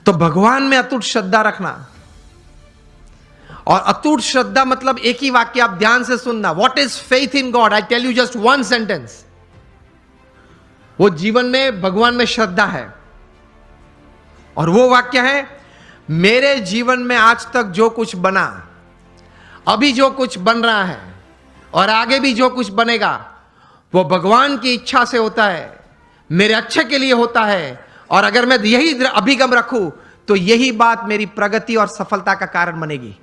तो भगवान में अटूट श्रद्धा रखना, और अटूट श्रद्धा मतलब एक ही वाक्य आप ध्यान से सुनना, what is faith in God? I tell you just one sentence. वो जीवन में भगवान में श्रद्धा है, और वो वाक्य है, मेरे जीवन में आज तक जो कुछ बना, अभी जो कुछ बन रहा है और आगे भी जो कुछ बनेगा, वो भगवान की इच्छा से होता है, मेरे अच्छे के लिए होता है, और अगर मैं यही अभिगम रखूं तो यही बात मेरी प्रगति और सफलता का कारण बनेगी।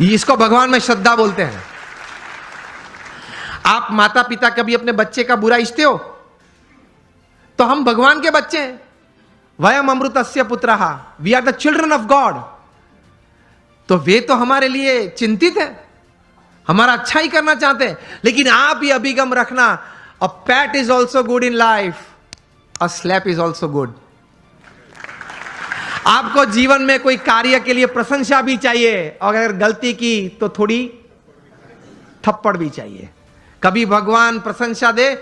इसको भगवान में श्रद्धा बोलते हैं। आप माता पिता कभी अपने बच्चे का बुरा इच्छते हो? तो हम भगवान के बच्चे हैं। वयम अमृतस्य पुत्रः, we are the children of God. तो वे तो हमारे लिए चिंतित है, हमारा अच्छा ही करना चाहते हैं। लेकिन आप ये अभिगम रखना, a pat is also good in life, a slap is also good. आपको जीवन में कोई कार्य के लिए प्रशंसा भी चाहिए, और अगर गलती की तो थोड़ी थप्पड़ भी चाहिए। कभी भगवान प्रशंसा दे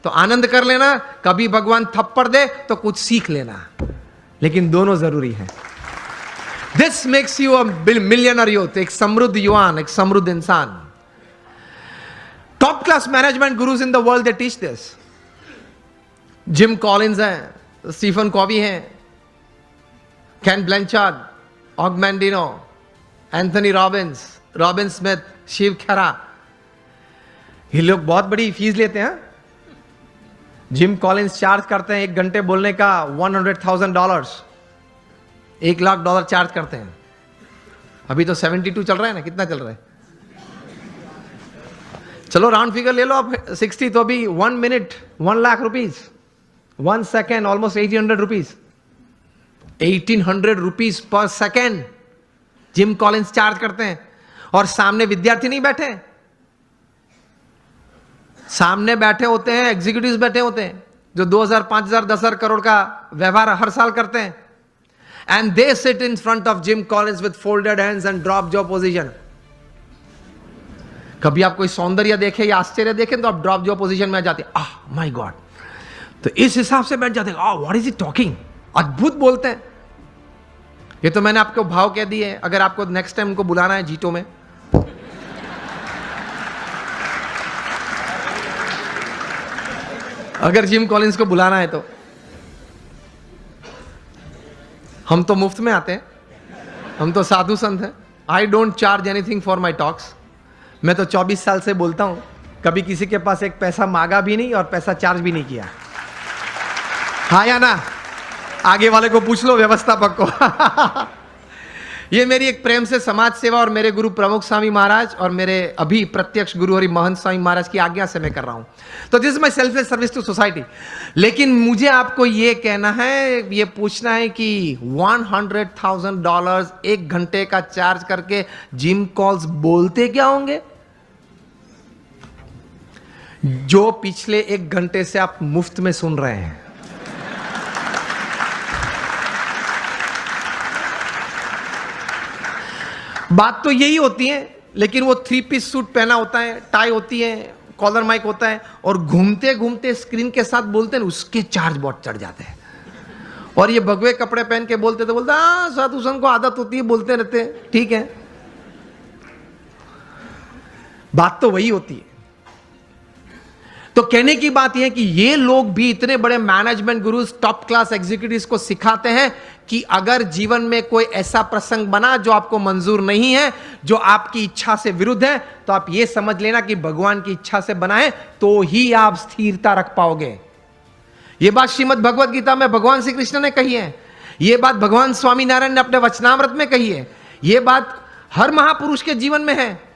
तो आनंद कर लेना, कभी भगवान थप्पड़ दे तो कुछ सीख लेना, लेकिन दोनों जरूरी है। This makes you a millionaire youth, एक समृद्ध युवान, एक समृद्ध इंसान। Top class management gurus in the world they teach this. Jim Collins हैं, स्टीफन कॉवी हैं, Ken Blanchard, Og Mandino, Anthony Robbins, Robin Smith, Shiv Khera, ये लोग बहुत बड़ी फीस लेते हैं। जिम कॉलिंस चार्ज करते हैं 1 घंटे बोलने का $100,000, $1,00,000 चार्ज करते हैं। अभी तो 72 चल रहा है ना, कितना चल रहा है? चलो राउंड फिगर ले लो आप, 60, तो अभी 1 मिनट ₹1,00,000, 1 सेकेंड ऑलमोस्ट ₹1,800, ₹1,800 पर सेकेंड जिम कॉलिंस चार्ज करते हैं। और सामने विद्यार्थी नहीं बैठे, सामने बैठे होते हैं एग्जीक्यूटिव्स बैठे होते हैं, जो 2,000, 5,000, 10,000 करोड़ का व्यवहार हर साल करते हैं। And they sit in front of gym Collins with folded hands and drop jaw position. कभी आप कोई सौंदर्य देखे या आश्चर्य देखें तो आप ड्रॉप जॉ पोजीशन में आ जाते हैं, आह माय गॉड। तो इस हिसाब से बैठ जाते हैं, आह व्हाट इज ही टॉकिंग, अद्भुत बोलते हैं। ये तो मैंने आपको भाव कह दिए। अगर आपको नेक्स्ट टाइम उनको बुलाना है जीटो में, अगर जिम कॉलिंस को बुलाना है तो हम तो मुफ्त में आते हैं, हम तो साधु संत हैं। I don't charge anything for my talks. मैं तो 24 साल से बोलता हूं, कभी किसी के पास एक पैसा मांगा भी नहीं और पैसा चार्ज भी नहीं किया। हाँ या ना? आगे वाले को पूछ लो, व्यवस्थापक को। ये मेरी एक प्रेम से समाज सेवा और मेरे गुरु प्रमुख स्वामी महाराज और मेरे अभी प्रत्यक्ष गुरु हरि महंत स्वामी महाराज की आज्ञा से मैं कर रहा हूं। तो this is my selfless service to society. लेकिन मुझे आपको ये कहना है, ये पूछना है कि $100,000 1 घंटे का चार्ज करके जिम कॉल्स बोलते क्या होंगे, जो पिछले 1 घंटे से आप मुफ्त में सुन रहे हैं। बात तो यही होती है, लेकिन वो 3 पीस सूट पहना होता है, टाई होती है, कॉलर माइक होता है, और घूमते घूमते स्क्रीन के साथ बोलते हैं, उसके चार्ज बहुत चढ़ जाते हैं। और ये भगवे कपड़े पहन के बोलते तो बोलते हाँ साधु संत को आदत होती है, बोलते रहते हैं, ठीक है। बात तो वही होती है। तो कहने की बात यह है कि ये लोग भी इतने बड़े management gurus, top class executives को सिखाते हैं कि अगर जीवन में कोई ऐसा प्रसंग बना जो आपको मंजूर नहीं है, जो आपकी इच्छा से विरुद्ध है, तो आप ये समझ लेना कि भगवान की इच्छा से बना है, तो ही आप स्थिरता रख पाओगे। ये बात श्रीमद् भगवद गीता में भगवान श्री कृष्ण ने कही है, ये बात भगवान स्वामी नारायण ने अपने वचनामृत में कही है, ये बात हर महापुरुष के जीवन में है।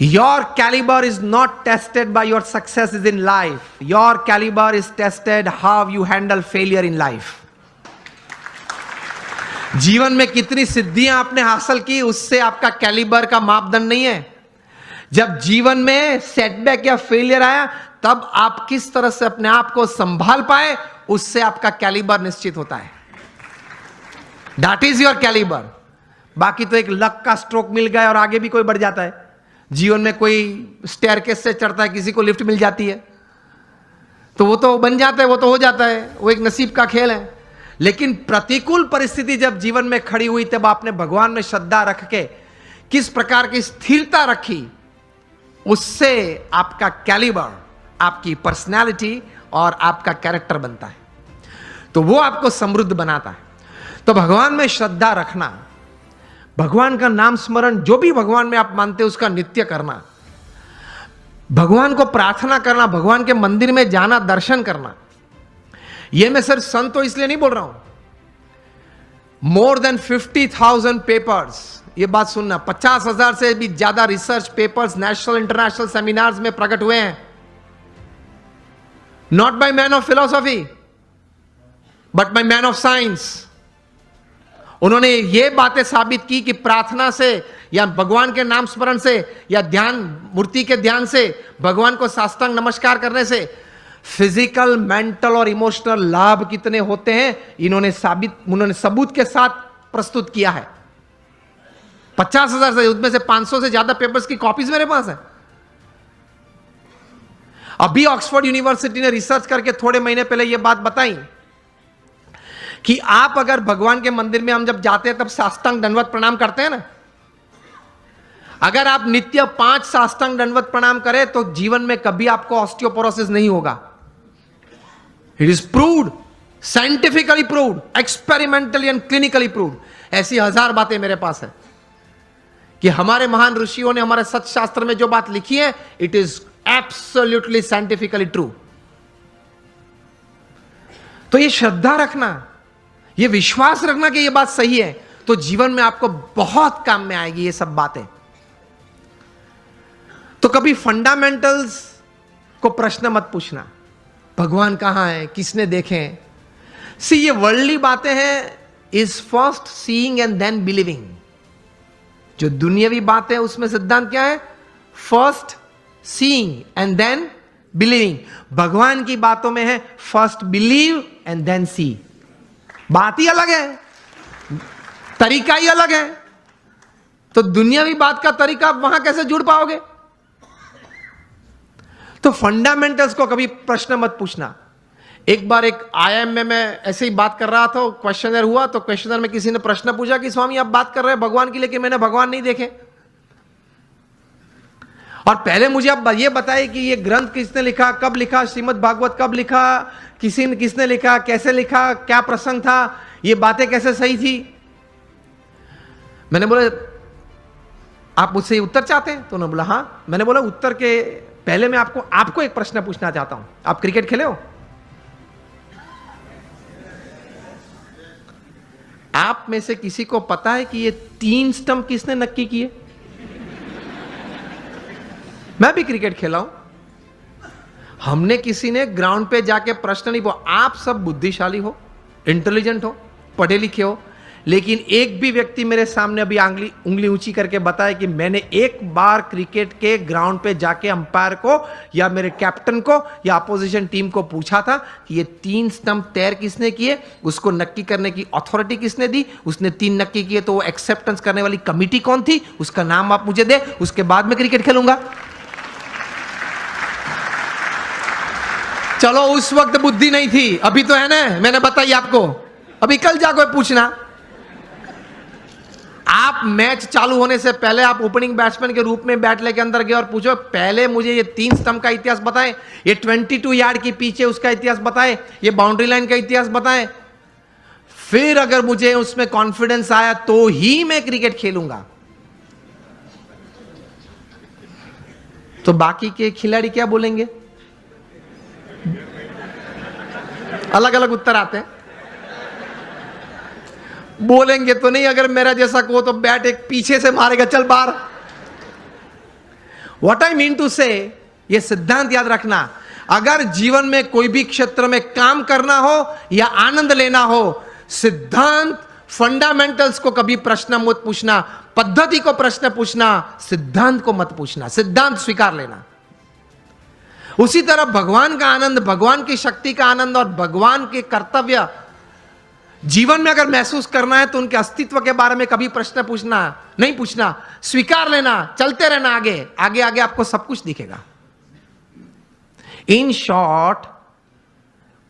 Your caliber is not tested by your successes in life. Your caliber is tested how you handle failure in life. जीवन में कितनी सिद्धियां आपने हासिल की, उससे आपका कैलिबर का मापदंड नहीं है। जब जीवन में सेटबैक या फेलियर आया, तब आप किस तरह से अपने आप को संभाल पाए, उससे आपका कैलिबर निश्चित होता है। That is your caliber. बाकी तो एक लक का स्ट्रोक मिल गया और आगे भी कोई बढ़ जाता है। जीवन में कोई स्टेयरकेस से चढ़ता है, किसी को लिफ्ट मिल जाती है, तो वो तो बन जाता है, वो तो हो जाता है, वो एक नसीब का खेल है। लेकिन प्रतिकूल परिस्थिति जब जीवन में खड़ी हुई तब आपने भगवान में श्रद्धा रख के किस प्रकार की स्थिरता रखी, उससे आपका कैलिबर, आपकी पर्सनालिटी और आपका कैरेक्टर बनता है, तो वो आपको समृद्ध बनाता है। तो भगवान में श्रद्धा रखना, भगवान का नाम स्मरण, जो भी भगवान में आप मानते हैं उसका नित्य करना, भगवान को प्रार्थना करना, भगवान के मंदिर में जाना, दर्शन करना। यह मैं सिर्फ संत तो इसलिए नहीं बोल रहा हूं, मोर देन 50,000 पेपर्स, ये बात सुनना, 50,000 से भी ज्यादा research papers national international seminars में प्रकट हुए हैं, not by man of philosophy but by man of science. उन्होंने ये बातें साबित की कि प्रार्थना से या भगवान के नाम स्मरण से या ध्यान, मूर्ति के ध्यान से, भगवान को साष्टांग नमस्कार करने से फिजिकल, मेंटल और इमोशनल लाभ कितने होते हैं, उन्होंने सबूत के साथ प्रस्तुत किया है। 50,000 से, उसमें से 500 से ज्यादा पेपर्स की कॉपीज मेरे पास है। अभी ऑक्सफोर्ड यूनिवर्सिटी ने रिसर्च करके थोड़े महीने पहले यह बात बताई कि आप अगर भगवान के मंदिर में हम जब जाते हैं तब साष्टांग दंडवत प्रणाम करते हैं ना, अगर आप नित्य 5 साष्टांग दंडवत प्रणाम करें तो जीवन में कभी आपको ऑस्टियोपोरोसिस नहीं होगा। It is proved, scientifically proved, experimentally and clinically proved. ऐसी 1000 बातें मेरे पास है कि हमारे महान ऋषियों ने हमारे सत्य शास्त्र में जो बात लिखी है, it is absolutely scientifically true. तो ये श्रद्धा रखना, ये विश्वास रखना कि ये बात सही है, तो जीवन में आपको बहुत काम में आएगी ये सब बातें। तो कभी फंडामेंटल्स को प्रश्न मत पूछना, भगवान कहां है, किसने देखे। सी, ये वर्ल्डली बातें हैं, is first seeing and then believing. जो दुनियावी बात है उसमें सिद्धांत क्या है, first seeing and then believing. भगवान की बातों में है first believe and then see. बात ही अलग है, तरीका ही अलग है। तो दुनियावी बात का तरीका आप वहां कैसे जुड़ पाओगे। तो फंडामेंटल्स को कभी प्रश्न मत पूछना। एक बार एक आईआईएम में मैं ऐसे ही बात कर रहा था, क्वेश्चनर हुआ, तो क्वेश्चनर में किसी ने प्रश्न पूछा कि स्वामी आप बात कर रहे हैं भगवान की, लेकिन मैंने भगवान नहीं देखे, और पहले मुझे आप ये बताइए कि ये ग्रंथ किसने लिखा, कब लिखा, श्रीमद् भागवत कब लिखा, किसने लिखा, कैसे लिखा, क्या प्रसंग था, ये बातें कैसे सही थी। मैंने बोला आप मुझसे उत्तर चाहते हैं, तो उन्होंने बोला हां। मैंने बोला उत्तर के पहले मैं आपको एक प्रश्न पूछना चाहता हूं, आप क्रिकेट खेले हो? आप में से किसी को पता है कि ये 3 स्टंप किसने नक्की किए? मैं भी क्रिकेट खेला हूं। हमने किसी ने ग्राउंड पे जाके प्रश्न नहीं पूछा। आप सब बुद्धिशाली हो, इंटेलिजेंट हो, पढ़े लिखे हो, लेकिन एक भी व्यक्ति मेरे सामने अभी उंगली ऊंची करके बताए कि मैंने एक बार क्रिकेट के ग्राउंड पे जाके अंपायर को या मेरे कैप्टन को या अपोजिशन टीम को पूछा था कि ये 3 स्टंप तैर किसने किए, उसको नक्की करने की अथॉरिटी किसने दी, उसने 3 नक्की किए तो वो एक्सेप्टेंस करने वाली कमिटी कौन थी, उसका नाम आप मुझे दे, उसके बाद मैं क्रिकेट खेलूंगा। चलो उस वक्त बुद्धि नहीं थी, अभी तो है ना, मैंने बताई आपको। अभी कल जाकर पूछना, आप मैच चालू होने से पहले आप ओपनिंग बैट्समैन के रूप में बैट लेके अंदर गए और पूछो पहले मुझे ये 3 स्टंप का इतिहास बताएं, ये 22 यार्ड के पीछे उसका इतिहास बताएं, ये बाउंड्री लाइन का इतिहास बताएं, फिर अगर मुझे उसमें कॉन्फिडेंस आया तो ही मैं क्रिकेट खेलूंगा। तो बाकी के खिलाड़ी क्या बोलेंगे? अलग अलग उत्तर आते हैं। बोलेंगे तो नहीं, अगर मेरा जैसा को तो बैट एक पीछे से मारेगा, चल बाहर। व्हाट आई मीन टू से, ये सिद्धांत याद रखना, अगर जीवन में कोई भी क्षेत्र में काम करना हो या आनंद लेना हो, सिद्धांत फंडामेंटल्स को कभी प्रश्न मत पूछना, पद्धति को प्रश्न पूछना, सिद्धांत को मत पूछना, सिद्धांत स्वीकार लेना। उसी तरह भगवान का आनंद, भगवान की शक्ति का आनंद और भगवान के कर्तव्य जीवन में अगर महसूस करना है तो उनके अस्तित्व के बारे में कभी प्रश्न पूछना नहीं, पूछना, स्वीकार लेना, चलते रहना, आगे आगे आगे आपको सब कुछ दिखेगा। In short,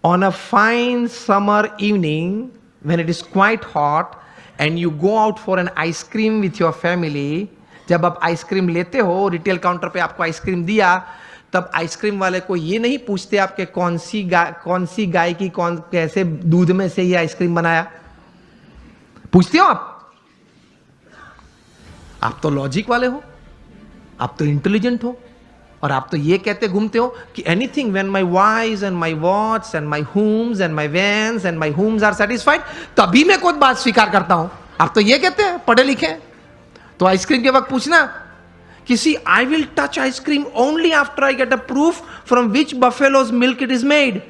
on a fine summer evening when it is quite hot and you go out for an ice cream with your family, जब आप आइसक्रीम लेते हो, रिटेल काउंटर पे आपको आइसक्रीम दिया, तब आइसक्रीम वाले को ये नहीं पूछते आपके कौन सी गाय की कैसे दूध में से ये आइसक्रीम बनाया, पूछते हो आप तो लॉजिक वाले हो, आप तो इंटेलिजेंट हो, और आप तो ये कहते घूमते हो कि anything when my whys and my whats and my homes and my whens and my homes are satisfied, तभी मैं कोई बात स्वीकार करता हूं। आप तो ये कहते हैं, पढ़े लिखे हैं। तो आइसक्रीम के वक्त पूछना किसी, I will touch ice cream only after I get a proof from which buffaloes milk it is made.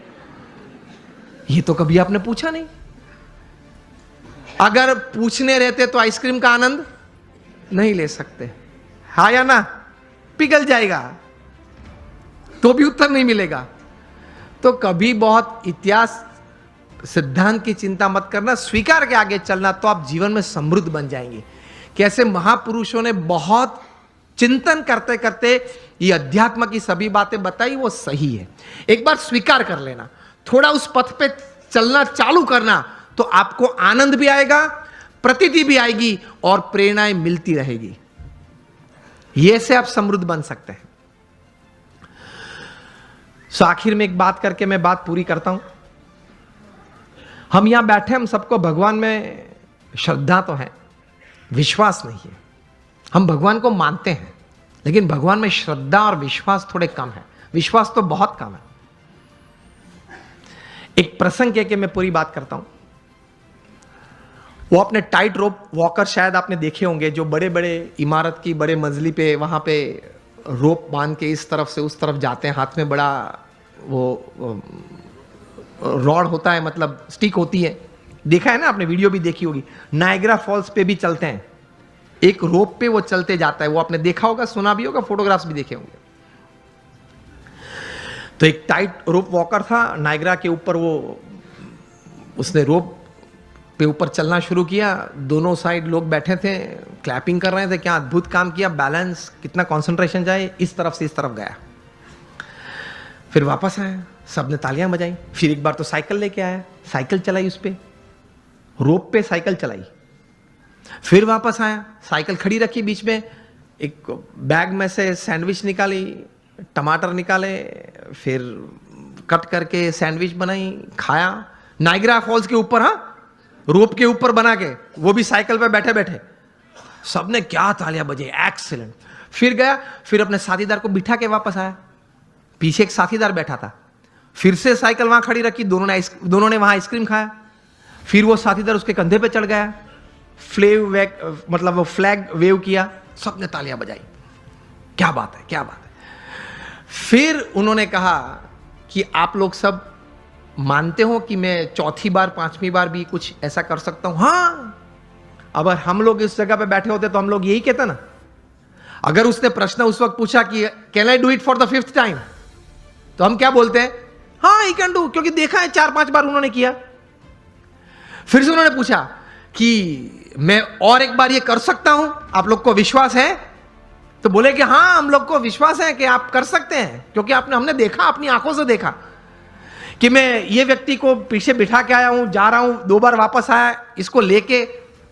ये तो कभी आपने पूछा नहीं। अगर पूछने रहते तो आइसक्रीम का आनंद नहीं ले सकते, हाँ या ना, पिघल जाएगा तो भी उत्तर नहीं मिलेगा। तो कभी बहुत इतिहास सिद्धांत की चिंता मत करना, स्वीकार के आगे चलना, तो आप जीवन में समृद्ध बन जाएंगे। कैसे महापुरुषों ने बहुत चिंतन करते करते ये अध्यात्म की सभी बातें बताई, वो सही है। एक बार स्वीकार कर लेना, थोड़ा उस पथ पे चलना चालू करना, तो आपको आनंद भी आएगा, प्रतीति भी आएगी और प्रेरणाएं मिलती रहेगी। ये से आप समृद्ध बन सकते हैं। सो आखिर में एक बात करके मैं बात पूरी करता हूं। हम यहां बैठे, हम सबको भगवान में श्रद्धा तो है, विश्वास नहीं है। हम भगवान को मानते हैं, लेकिन भगवान में श्रद्धा और विश्वास थोड़े कम है। विश्वास तो बहुत कम है। एक प्रसंग कह के मैं पूरी बात करता हूं। वो अपने टाइट रोप वॉकर शायद आपने देखे होंगे, जो बड़े बड़े इमारत की बड़े मंजिली पे वहां पे रोप बांध के इस तरफ से उस तरफ जाते हैं। हाथ में बड़ा वो रॉड होता है, मतलब स्टिक होती है। देखा है ना आपने, वीडियो भी देखी होगी। नायग्रा फॉल्स पे भी चलते हैं, एक रोप पे वो चलते जाता है, वो आपने देखा होगा, सुना भी होगा, फोटोग्राफ्स भी देखे होंगे। तो एक टाइट रोप वॉकर था नायग्रा के ऊपर, वो उसने रोप पे ऊपर चलना शुरू किया। दोनों साइड लोग बैठे थे, क्लैपिंग कर रहे थे, क्या अद्भुत काम किया, बैलेंस, कितना कंसंट्रेशन जाए, इस तरफ से इस तरफ गया। फिर वापस आया, सबने तालियां बजाई। फिर एक बार तो साइकिल लेके आया, साइकिल चलाई, उस पे रोप पे साइकिल चलाई। फिर वापस आया, साइकिल खड़ी रखी बीच में, एक बैग में से सैंडविच निकाली, टमाटर निकाले, फिर कट करके सैंडविच बनाई, खाया। नायग्रा फॉल्स के ऊपर, हाँ, रोप के ऊपर बना के, वो भी साइकिल पे बैठे बैठे। सबने क्या तालियां बजाई, एक्सीलेंट। फिर गया, फिर अपने साथीदार को बिठा के वापस आया। पीछे एक साथीदार बैठा था। फिर से साइकिल वहां खड़ी रखी, दोनों ने वहां आइसक्रीम खाया। फिर वो साथीदार उसके कंधे पे चढ़ गया, मतलब वो फ्लैग वेव किया, सबने तालियां बजाई। क्या बात है, क्या बात है। फिर उन्होंने कहा कि आप लोग सब मानते हो कि मैं चौथी बार पांचवी बार भी कुछ ऐसा कर सकता हूं? हाँ। अगर हम लोग इस जगह पे बैठे होते तो हम लोग यही कहते ना। अगर उसने प्रश्न उस वक्त पूछा कि can I do it for the 5th time, तो हम क्या बोलते हैं? हाँ, ही कैन डू, क्योंकि देखा है 4-5 बार उन्होंने किया। फिर से उन्होंने पूछा कि मैं और एक बार ये कर सकता हूं, आप लोग को विश्वास है? तो बोले कि हाँ, हम लोग को विश्वास है कि आप कर सकते हैं, क्योंकि हमने देखा, अपनी आंखों से देखा कि मैं ये व्यक्ति को पीछे बिठा के आया हूं, जा रहा हूं, 2 बार वापस आया, इसको लेके।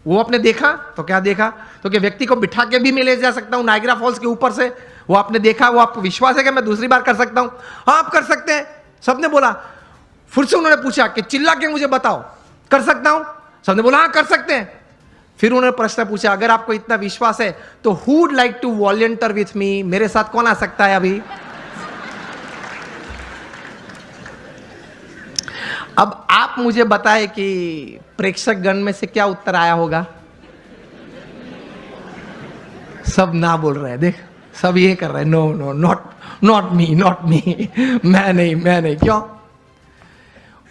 वो आपने देखा, तो क्या देखा? तो कि व्यक्ति को बिठा के भी मैं ले जा सकता हूं नायग्रा फॉल्स के ऊपर से। वो आपने देखा, वो आपको विश्वास है कि मैं दूसरी बार कर सकता हूं? हाँ, आप कर सकते हैं, सबने बोला। फिर से उन्होंने पूछा कि चिल्ला के मुझे बताओ, कर सकता हूं? सबने बोला हाँ, कर सकते हैं। फिर उन्होंने प्रश्न पूछा, अगर आपको इतना विश्वास है तो who would like to volunteer with me, मेरे साथ कौन आ सकता है अभी? अब आप मुझे बताएं कि प्रेक्षक गण में से क्या उत्तर आया होगा? सब ना बोल रहे हैं, देख, सब ये कर रहे हैं, नो नो, नॉट मी, मैं नहीं। क्यों?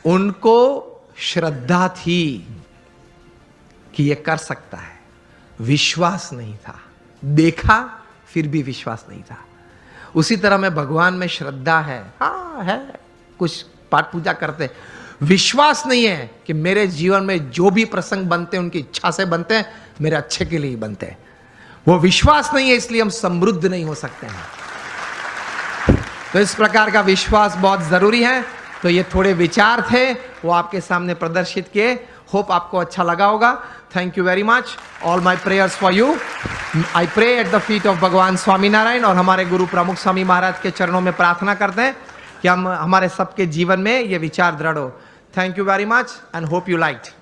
उनको श्रद्धा थी कि ये कर सकता है, विश्वास नहीं था। देखा, फिर भी विश्वास नहीं था। उसी तरह में भगवान में श्रद्धा है, हाँ है, कुछ पाठ पूजा करते, विश्वास नहीं है कि मेरे जीवन में जो भी प्रसंग बनते हैं उनकी इच्छा से बनते हैं, मेरे अच्छे के लिए ही बनते हैं। वो विश्वास नहीं है, इसलिए हम समृद्ध नहीं हो सकते हैं। तो इस प्रकार का विश्वास बहुत जरूरी है। तो ये थोड़े विचार थे, वो आपके सामने प्रदर्शित किए। होप आपको अच्छा लगा होगा। Thank you very much. All my prayers for you. I pray at the feet of Bhagwan Swaminarayan, और हमारे गुरु प्रमुख स्वामी महाराज के चरणों में प्रार्थना करते हैं कि हम हमारे सबके जीवन में ये विचार दृढ़ हो। Thank you very much and hope you liked.